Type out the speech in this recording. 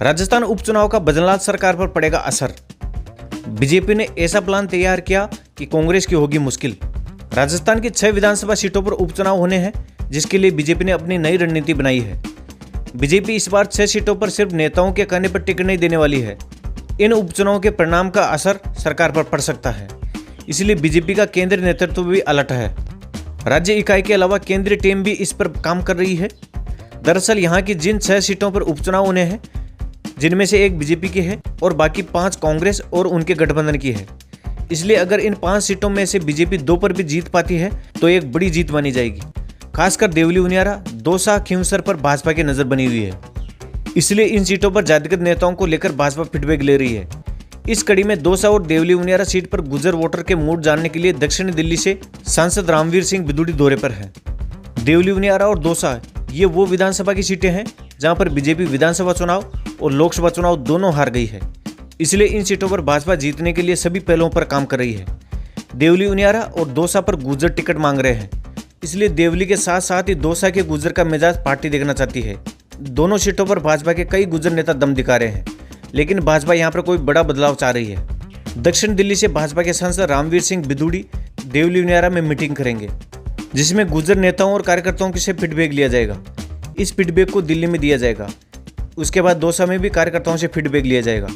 राजस्थान उपचुनाव का बजरंग सरकार पर पड़ेगा असर। बीजेपी ने ऐसा प्लान तैयार किया कि कांग्रेस की होगी मुश्किल। राजस्थान की 6 विधानसभा सीटों पर उपचुनाव होने हैं, जिसके लिए बीजेपी ने अपनी नई रणनीति बनाई है। बीजेपी इस बार 6 सीटों पर सिर्फ नेताओं के कहने पर टिकट नहीं देने वाली है। इन उपचुनाव के परिणाम का असर सरकार पर पड़ सकता है, इसलिए बीजेपी का केंद्रीय नेतृत्व भी अलर्ट है। राज्य इकाई के अलावा केंद्रीय टीम भी इस पर काम कर रही है। दरअसल यहाँ की जिन 6 सीटों पर उपचुनाव होने हैं, जिनमें से एक बीजेपी की है और बाकी 5 कांग्रेस और उनके गठबंधन की है। इसलिए अगर इन 5 सीटों में से बीजेपी 2 पर भी जीत पाती है तो एक बड़ी जीत मानी जाएगी। खासकर देवली उनियारा, दौसा, खींवसर पर भाजपा की नजर बनी हुई है। इसलिए इन सीटों पर जातिगत नेताओं को लेकर भाजपा फीडबैक ले रही है। इस कड़ी में दौसा और देवली उनियारा सीट पर गुर्जर वोटर के मूड जानने के लिए दक्षिणी दिल्ली से सांसद रामवीर सिंह बिदूड़ी दौरे पर है। देवली उनियारा और दौसा ये वो विधानसभा की सीटें हैं जहां पर बीजेपी विधानसभा चुनाव और लोकसभा चुनाव दोनों हार गई है। इसलिए इन सीटों पर भाजपा जीतने के लिए सभी पहलुओं पर काम कर रही है। देवली उनियारा और दौसा पर गुर्जर टिकट मांग रहे हैं, इसलिए देवली के साथ साथ ही दौसा के गुर्जर का मिजाज पार्टी देखना चाहती है। दोनों सीटों पर भाजपा के कई गुर्जर नेता दम दिखा रहे हैं, लेकिन भाजपा यहां पर कोई बड़ा बदलाव चाह रही है। दक्षिण दिल्ली से भाजपा के सांसद रामवीर सिंह बिदूड़ी देवली उनियारा में मीटिंग करेंगे, जिसमें गुर्जर नेताओं और कार्यकर्ताओं से फीडबैक लिया जाएगा। इस फीडबैक को दिल्ली में दिया जाएगा। उसके बाद दौसा में भी कार्यकर्ताओं से फीडबैक लिया जाएगा।